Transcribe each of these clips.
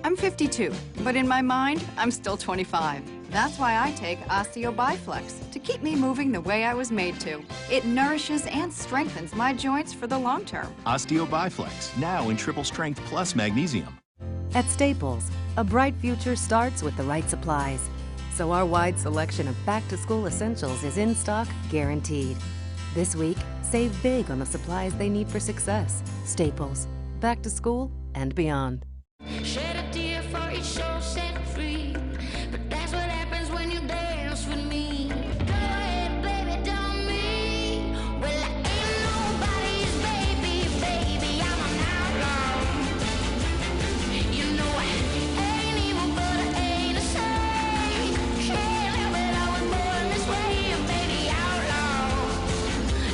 I'm 52, but in my mind, I'm still 25. That's why I take Osteo-Biflex to keep me moving the way I was made to. It nourishes and strengthens my joints for the long term. Osteo-Biflex, now in triple strength plus magnesium. At Staples, a bright future starts with the right supplies. So our wide selection of back-to-school essentials is in stock, guaranteed. This week, save big on the supplies they need for success. Staples, back to school and beyond. Shed a tear for each soul set free, but that's what happens when you dance with me. Go ahead, baby, tell me. Well, I ain't nobody's baby, baby, I'm an outlaw. You know I ain't evil, but I ain't a saint. Can't help it, I was born this way, a baby outlaw.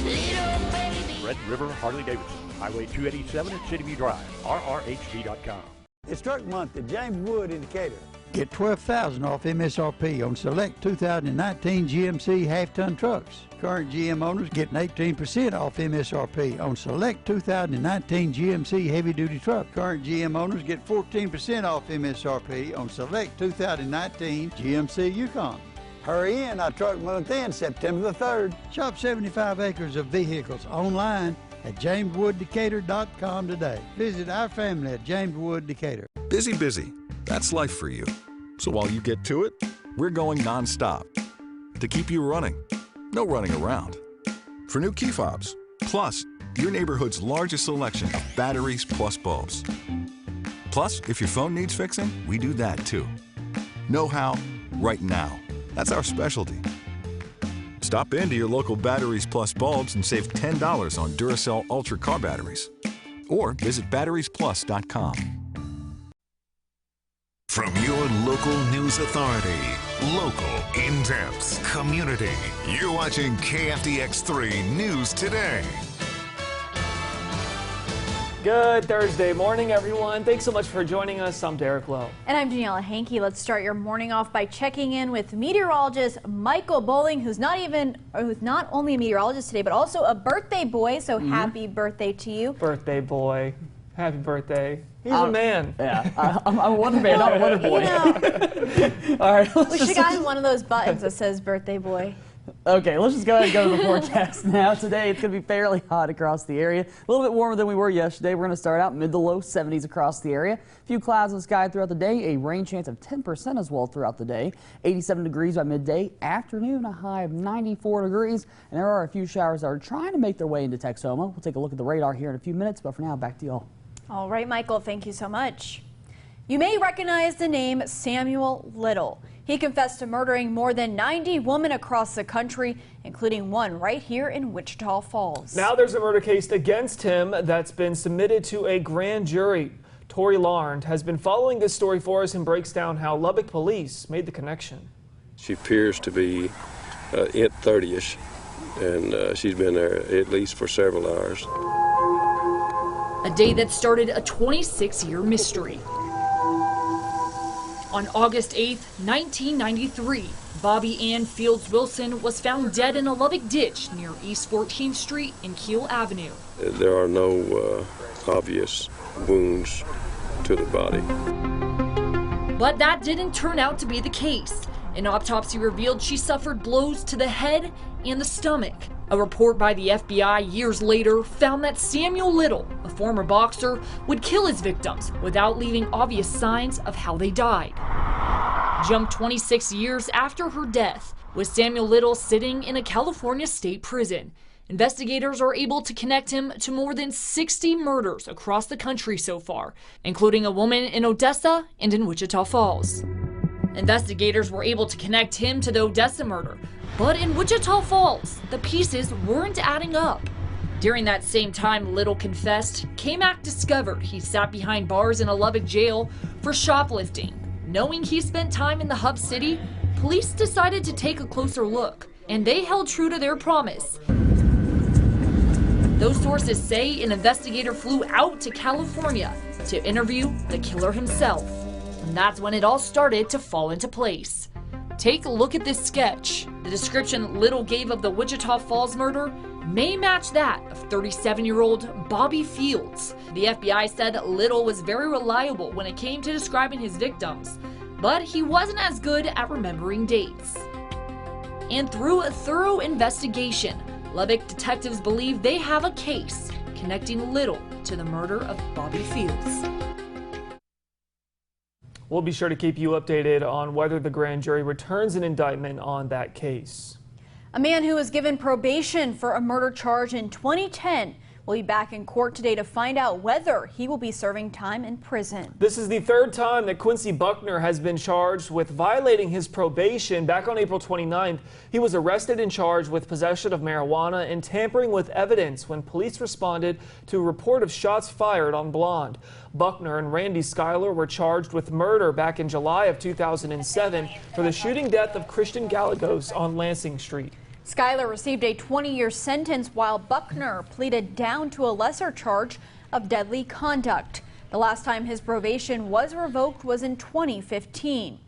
Little baby. Red River Harley-Davidson, Highway 287 at City View Drive, rrhv.com. It's truck month at James Wood in Decatur. Get $12,000 off MSRP on select 2019 GMC half-ton trucks. Current GM owners getting 18% off MSRP on select 2019 GMC heavy-duty truck. Current GM owners get 14% off MSRP on select 2019 GMC Yukon. Hurry in, our truck month ends September the 3rd. Shop 75 acres of vehicles online at jameswooddecatur.com today. Visit our family at James Wood Decatur. Busy. That's life for you. So while you get to it, we're going non-stop to keep you running. No running around. For new key fobs, plus your neighborhood's largest selection of batteries plus bulbs. Plus, if your phone needs fixing, we do that too. Know how? Right now. That's our specialty. Stop into your local Batteries Plus bulbs and save $10 on Duracell Ultra car batteries. Or visit batteriesplus.com. From your local news authority, local, in-depth, community, you're watching KFDX3 News Today. Good Thursday morning, everyone. Thanks so much for joining us. I'm Derek Lowe. And I'm Daniela Hankey. Let's start your morning off by checking in with meteorologist Michael Bowling, who's not only a meteorologist today, but also a birthday boy. So happy birthday to you. Birthday boy. Happy birthday. He's a man. Yeah, I'm a wonder man, not a wonder boy. All right. We should have gotten one of those buttons that says birthday boy. Okay, let's just go ahead and go to the forecast now. Today, it's going to be fairly hot across the area. A little bit warmer than we were yesterday. We're going to start out mid to low 70s across the area. A few clouds in the sky throughout the day. A rain chance of 10% as well throughout the day. 87 degrees by midday. Afternoon, a high of 94 degrees. And there are a few showers that are trying to make their way into Texoma. We'll take a look at the radar here in a few minutes. But for now, back to y'all. All right, Michael, thank you so much. You may recognize the name Samuel Little. He confessed to murdering more than 90 women across the country, including one right here in Wichita Falls. Now there's a murder case against him that's been submitted to a grand jury. Tori Larnd has been following this story for us and breaks down how Lubbock police made the connection. She appears to be at 30ish, and she's been there at least for several hours. A day that started a 26-year mystery. On August 8th, 1993, Bobby Ann Fields Wilson was found dead in a Lubbock ditch near East 14th Street and Keel Avenue. There are no obvious wounds to the body. But that didn't turn out to be the case. An autopsy revealed she suffered blows to the head and the stomach. A report by the FBI years later found that Samuel Little, a former boxer, would kill his victims without leaving obvious signs of how they died. Jump 26 years after her death, with Samuel Little sitting in a California state prison. Investigators are able to connect him to more than 60 murders across the country so far, including a woman in Odessa and in Wichita Falls. Investigators were able to connect him to the Odessa murder, but in Wichita Falls, the pieces weren't adding up. During that same time Little confessed, KMAC discovered he sat behind bars in a Lubbock jail for shoplifting. Knowing he spent time in the hub city, police decided to take a closer look, and they held true to their promise. Those sources say an investigator flew out to California to interview the killer himself. And that's when it all started to fall into place. Take a look at this sketch. The description Little gave of the Wichita Falls murder may match that of 37-year-old Bobby Fields. The FBI said that Little was very reliable when it came to describing his victims, but he wasn't as good at remembering dates. And through a thorough investigation, Lubbock detectives believe they have a case connecting Little to the murder of Bobby Fields. We'll be sure to keep you updated on whether the grand jury returns an indictment on that case. A man who was given probation for a murder charge in 2010 will be back in court today to find out whether he will be serving time in prison. This is the third time that Quincy Buckner has been charged with violating his probation. Back on April 29th, he was arrested and charged with possession of marijuana and tampering with evidence when police responded to a report of shots fired on Blonde. Buckner and Randy Schuyler were charged with murder back in July of 2007 for the shooting death of Christian Gallegos on Lansing Street. Schuyler received a 20-year sentence while Buckner pleaded down to a lesser charge of deadly conduct. The last time his probation was revoked was in 2015.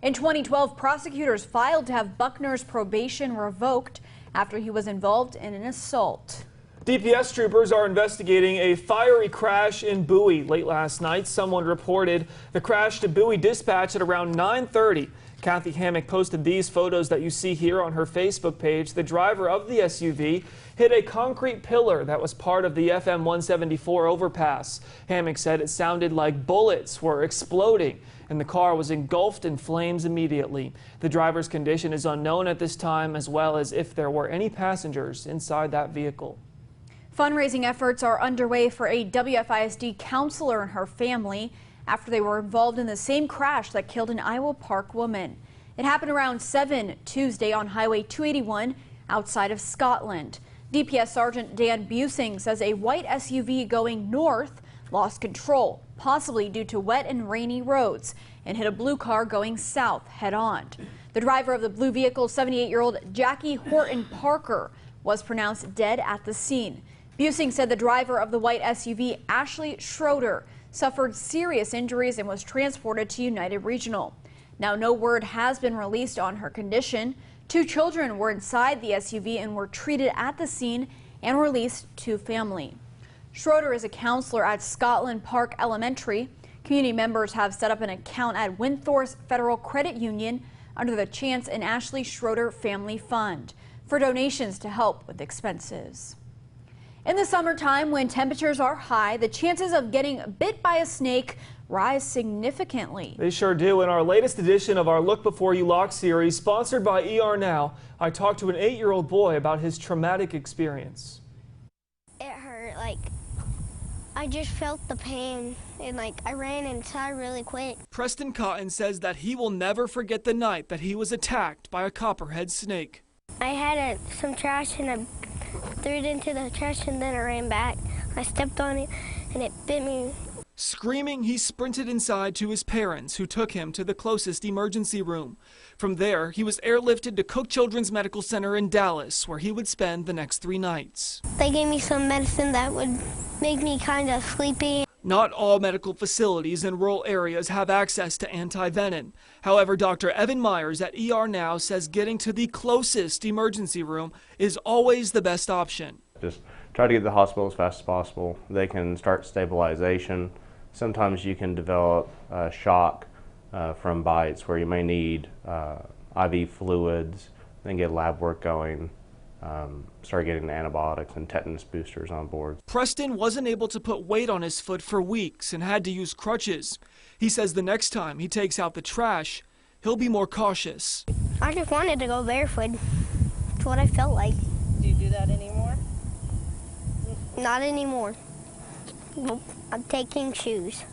In 2012, prosecutors filed to have Buckner's probation revoked after he was involved in an assault. DPS troopers are investigating a fiery crash in Bowie late last night. Someone reported the crash to Bowie Dispatch at around 9:30. Kathy Hammock posted these photos that you see here on her Facebook page. The driver of the SUV hit a concrete pillar that was part of the FM 174 overpass. Hammock said it sounded like bullets were exploding and the car was engulfed in flames immediately. The driver's condition is unknown at this time, as well as if there were any passengers inside that vehicle. Fundraising efforts are underway for a WFISD counselor and her family after they were involved in the same crash that killed an Iowa Park woman. It happened around 7 Tuesday on Highway 281 outside of Scotland. DPS Sergeant Dan Busing says a white SUV going north lost control, possibly due to wet and rainy roads, and hit a blue car going south head-on. The driver of the blue vehicle, 78-year-old Jackie Horton Parker, was pronounced dead at the scene. Busing said the driver of the white SUV, Ashley Schroeder, suffered serious injuries and was transported to United Regional. Now, no word has been released on her condition. 2 children were inside the SUV and were treated at the scene and released to family. Schroeder is a counselor at Scotland Park Elementary. Community members have set up an account at Windthorst Federal Credit Union under the Chance and Ashley Schroeder Family Fund for donations to help with expenses. In the summertime, when temperatures are high, the chances of getting bit by a snake rise significantly. They sure do. In our latest edition of our Look Before You Lock series, sponsored by ER Now, I talked to an 8-year-old boy about his traumatic experience. It hurt, I just felt the pain and I ran inside really quick. Preston Cotton says that he will never forget the night that he was attacked by a copperhead snake. I had some trash and I threw it into the trash and then I ran back. I stepped on it and it bit me. Screaming, he sprinted inside to his parents, who took him to the closest emergency room. From there, he was airlifted to Cook Children's Medical Center in Dallas, where he would spend the next 3 nights. They gave me some medicine that would make me kind of sleepy. Not all medical facilities in rural areas have access to anti-venom. However, Dr. Evan Myers at ER Now says getting to the closest emergency room is always the best option. Just try to get to the hospital as fast as possible. They can start stabilization. Sometimes you can develop shock from bites where you may need IV fluids, then get lab work going. Start getting antibiotics and tetanus boosters on board. Preston wasn't able to put weight on his foot for weeks and had to use crutches. He says the next time he takes out the trash, he'll be more cautious. I just wanted to go barefoot. That's what I felt like. Do you do that anymore? Not anymore. Nope. I'm taking shoes.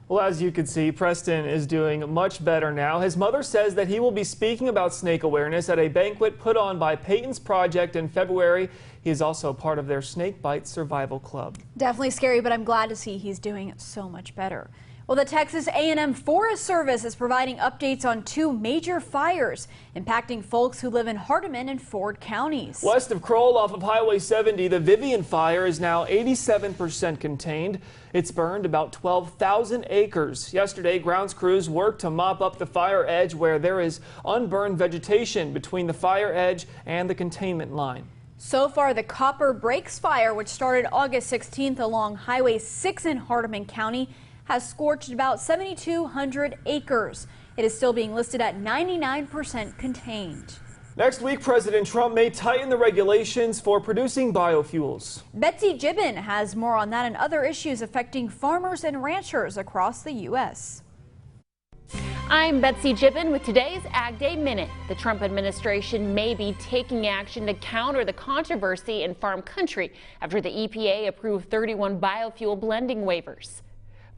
Well, as you can see, Preston is doing much better now. His mother says that he will be speaking about snake awareness at a banquet put on by Peyton's Project in February. He is also part of their Snake Bite Survival Club. Definitely scary, but I'm glad to see he's doing so much better. Well, the Texas A&M Forest Service is providing updates on 2 major fires impacting folks who live in Hardeman and Ford counties. West of Kroll off of Highway 70, the Vivian fire is now 87% contained. It's burned about 12,000 acres. Yesterday, grounds crews worked to mop up the fire edge where there is unburned vegetation between the fire edge and the containment line. So far, the Copper Breaks fire, which started August 16th along Highway 6 in Hardeman County, has scorched about 7,200 acres. It is still being listed at 99% contained. Next week, President Trump may tighten the regulations for producing biofuels. Betsy Gibbon has more on that and other issues affecting farmers and ranchers across the U.S. I'm Betsy Gibbon with today's Ag Day Minute. The Trump administration may be taking action to counter the controversy in farm country after the EPA approved 31 biofuel blending waivers.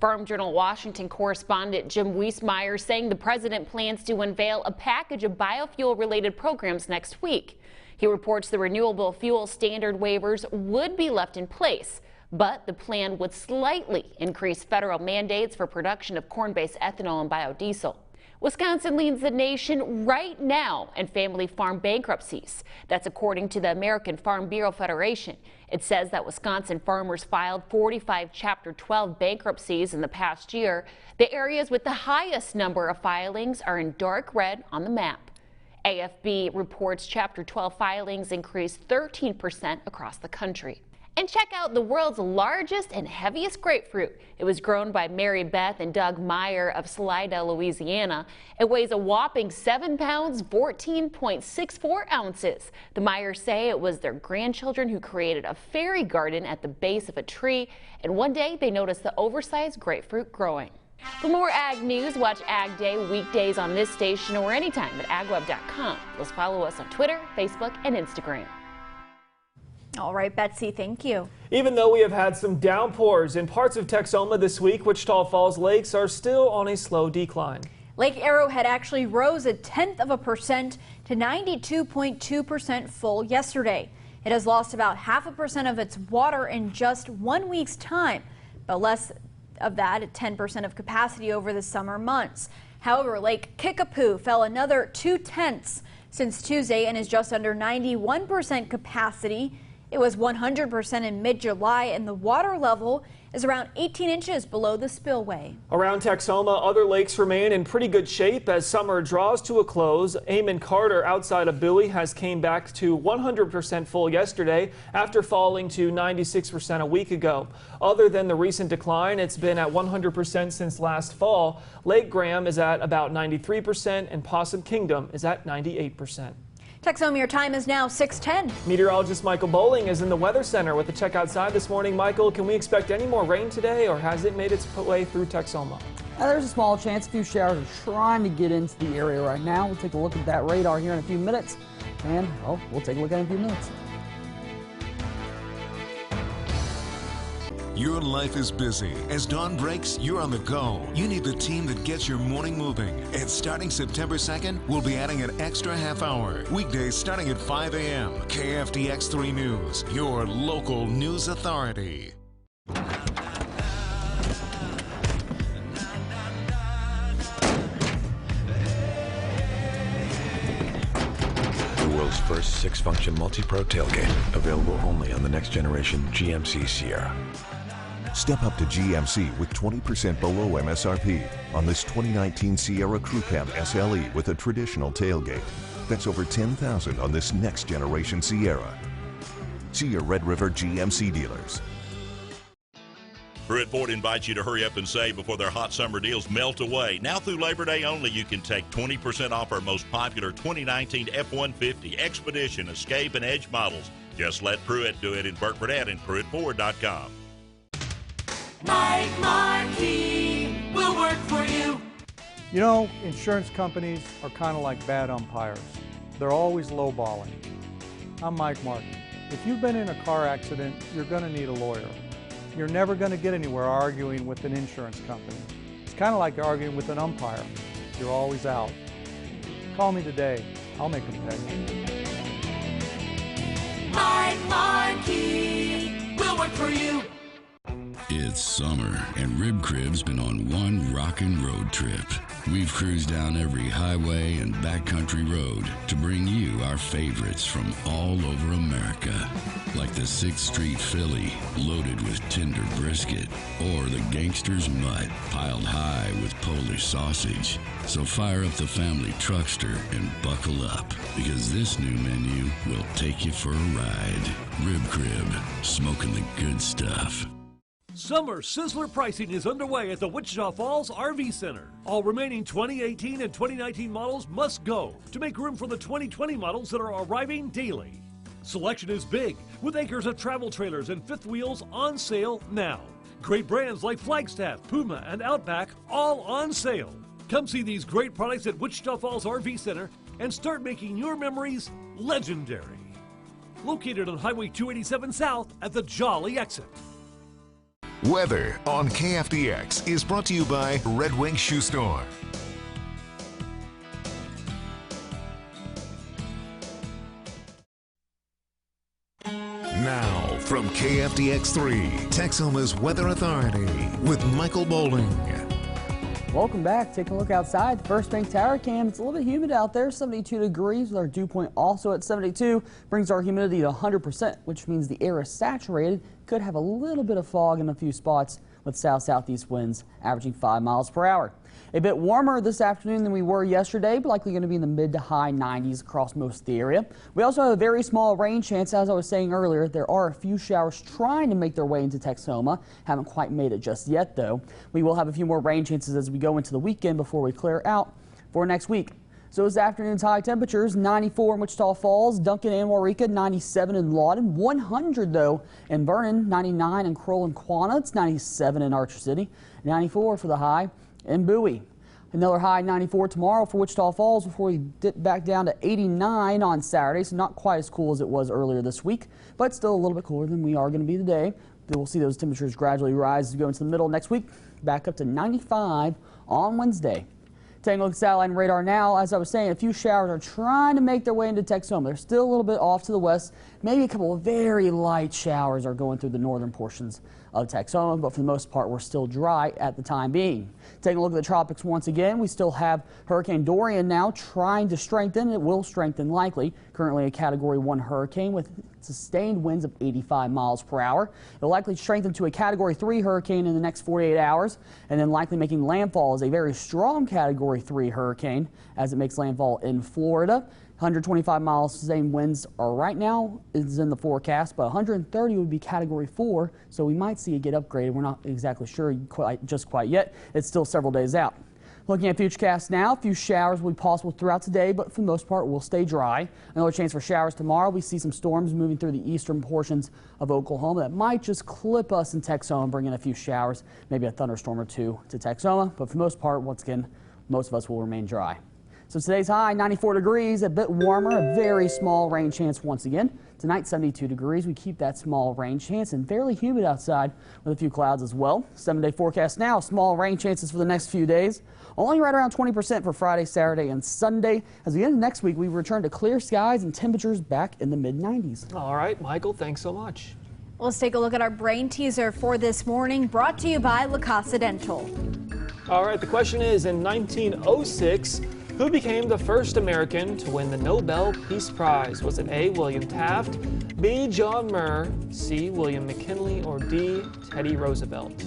Farm Journal Washington correspondent Jim Wiesmeyer saying the president plans to unveil a package of biofuel-related programs next week. He reports the renewable fuel standard waivers would be left in place, but the plan would slightly increase federal mandates for production of corn-based ethanol and biodiesel. Wisconsin leads the nation right now in family farm bankruptcies. That's according to the American Farm Bureau Federation. It says that Wisconsin farmers filed 45 Chapter 12 bankruptcies in the past year. The areas with the highest number of filings are in dark red on the map. AFB reports Chapter 12 filings increased 13% across the country. And check out the world's largest and heaviest grapefruit. It was grown by Mary Beth and Doug Meyer of Salida, Louisiana. It weighs a whopping 7 pounds, 14.64 ounces. The Meyers say it was their grandchildren who created a fairy garden at the base of a tree, and one day they noticed the oversized grapefruit growing. For more ag news, watch Ag Day weekdays on this station or anytime at agweb.com. Let's follow us on Twitter, Facebook, and Instagram. All right, Betsy, thank you. Even though we have had some downpours in parts of Texoma this week, Wichita Falls lakes are still on a slow decline. Lake Arrowhead actually rose 0.1% to 92.2% full yesterday. It has lost about 0.5% of its water in just 1 week's time, but less of that at 10% of capacity over the summer months. However, Lake Kickapoo fell another 0.2 since Tuesday and is just under 91% capacity. It was 100% in mid-July, and the water level is around 18 inches below the spillway. Around Texoma, other lakes remain in pretty good shape as summer draws to a close. Amon Carter outside of Bowie has came back to 100% full yesterday after falling to 96% a week ago. Other than the recent decline, it's been at 100% since last fall. Lake Graham is at about 93% and Possum Kingdom is at 98%. Texoma, your time is now 6:10. Meteorologist Michael Bowling is in the Weather Center with a check outside this morning. Michael, can we expect any more rain today, or has it made its way through Texoma? There's a small chance. A few showers are trying to get into the area right now. We'll take a look at that radar here in a few minutes, and we'll take a look at it in a few minutes. Your life is busy. As dawn breaks, you're on the go. You need the team that gets your morning moving. And starting September 2nd, we'll be adding an extra half hour. Weekdays starting at 5 a.m. KFDX 3 News, your local news authority. The world's first 6-function multi-pro tailgate, available only on the next generation GMC Sierra. Step up to GMC with 20% below MSRP on this 2019 Sierra Crew Cab SLE with a traditional tailgate. That's over $10,000 on this next generation Sierra. See your Red River GMC dealers. Pruitt Ford invites you to hurry up and save before their hot summer deals melt away. Now through Labor Day only, you can take 20% off our most popular 2019 F-150, Expedition, Escape, and Edge models. Just let Pruitt do it in Burt Burnett and PruittFord.com. Mike Markey will work for you. You know, insurance companies are kind of like bad umpires. They're always lowballing. I'm Mike Markey. If you've been in a car accident, you're going to need a lawyer. You're never going to get anywhere arguing with an insurance company. It's kind of like arguing with an umpire. You're always out. Call me today. I'll make them pay. Mike Markey will work for you. In It's summer, and Rib Crib's been on one rockin' road trip. We've cruised down every highway and backcountry road to bring you our favorites from all over America, like the 6th Street Philly, loaded with tender brisket, or the Gangster's Mutt, piled high with Polish sausage. So fire up the family truckster and buckle up, because this new menu will take you for a ride. Rib Crib, smoking the good stuff. Summer Sizzler pricing is underway at the Wichita Falls RV Center. All remaining 2018 and 2019 models must go to make room for the 2020 models that are arriving daily. Selection is big, with acres of travel trailers and fifth wheels on sale now. Great brands like Flagstaff, Puma, and Outback all on sale. Come see these great products at Wichita Falls RV Center and start making your memories legendary. Located on Highway 287 South at the Jolly exit. Weather on KFDX is brought to you by Red Wing Shoe Store. Now from KFDX3, Texoma's Weather Authority with Michael Bowling. Welcome back. Take a look outside. First Bank Tower Cam. It's a little bit humid out there, 72 degrees with our dew point also at 72. Brings our humidity to 100%, which means the air is saturated. Could have a little bit of fog in a few spots with south-southeast winds averaging 5 miles per hour. A bit warmer this afternoon than we were yesterday, but likely going to be in the mid to high 90s across most of the area. We also have a very small rain chance. As I was saying earlier, there are a few showers trying to make their way into Texoma. Haven't quite made it just yet, though. We will have a few more rain chances as we go into the weekend before we clear out for next week. So this afternoon's high temperatures, 94 in Wichita Falls, Duncan and Waurika, 97 in Lawton, 100 though in Vernon, 99 in Crowell and Quanah, it's 97 in Archer City, 94 for the high in Bowie. Another high 94 tomorrow for Wichita Falls before we dip back down to 89 on Saturday, so not quite as cool as it was earlier this week, but still a little bit cooler than we are going to be today. We'll see those temperatures gradually rise as we go into the middle next week, back up to 95 on Wednesday. Taking a look at satellite and radar now, as I was saying, a few showers are trying to make their way into Texoma. They're still a little bit off to the west. Maybe a couple of very light showers are going through the northern portions of Texoma, but for the most part, we're still dry at the time being. Taking a look at the tropics once again, we still have Hurricane Dorian now trying to strengthen. It will strengthen likely. Currently a Category 1 hurricane with sustained winds of 85 miles per hour. It'll likely strengthen to a Category 3 hurricane in the next 48 hours, and then likely making landfall as a very strong Category 3 hurricane as it makes landfall in Florida. 125 miles sustained winds are right now is in the forecast, but 130 would be Category 4, so we might see it get upgraded. We're not exactly sure just quite yet. It's still several days out. Looking at futurecast now, a few showers will be possible throughout today, but for the most part, we'll stay dry. Another chance for showers tomorrow. We see some storms moving through the eastern portions of Oklahoma that might just clip us in Texoma and bring in a few showers, maybe a thunderstorm or two to Texoma. But for the most part, once again, most of us will remain dry. So today's high, 94 degrees, a bit warmer, a very small rain chance once again. Tonight, 72 degrees. We keep that small rain chance and fairly humid outside with a few clouds as well. 7-day forecast now, small rain chances for the next few days. Only right around 20% for Friday, Saturday, and Sunday. As we end next week, we return to clear skies and temperatures back in the mid-90s. All right, Michael, thanks so much. Let's take a look at our brain teaser for this morning, brought to you by La Casa Dental. All right, the question is, in 1906, who became the first American to win the Nobel Peace Prize? Was it A, William Taft, B, John Muir, C, William McKinley, or D, Teddy Roosevelt?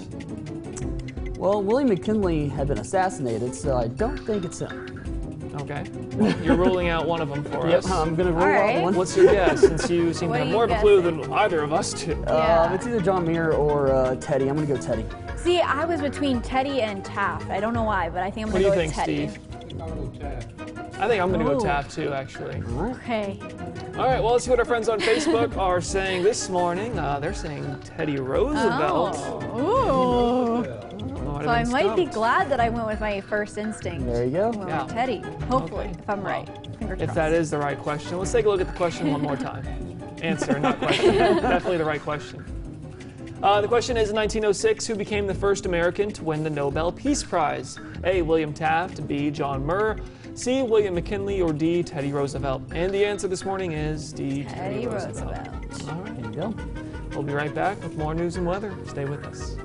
Well, William McKinley had been assassinated, so I don't think it's him. Okay. Well, you're ruling out one of them for us. Yep, I'm going to rule out one. What's your guess, since you seem to have more of a clue than either of us do? It's either John Muir or Teddy. I'm going to go Teddy. See, I was between Teddy and Taft. I don't know why, but I think I'm going to go with Teddy. What do you think, Steve? I think I'm going to go Taft, too, actually. Okay. All right, well, let's see what our friends on Facebook are saying this morning. They're saying Teddy Roosevelt. Oh. Ooh. So I might be glad that I went with my first instinct. There you go. With Teddy, hopefully, if I'm right. If that is the right question. Let's take a look at the question one more time. Answer, not question. Definitely the right question. The question is, in 1906, who became the first American to win the Nobel Peace Prize? A, William Taft, B, John Muir, C, William McKinley, or D, Teddy Roosevelt? And the answer this morning is D, Teddy Roosevelt. All right. There you go. We'll be right back with more news and weather. Stay with us.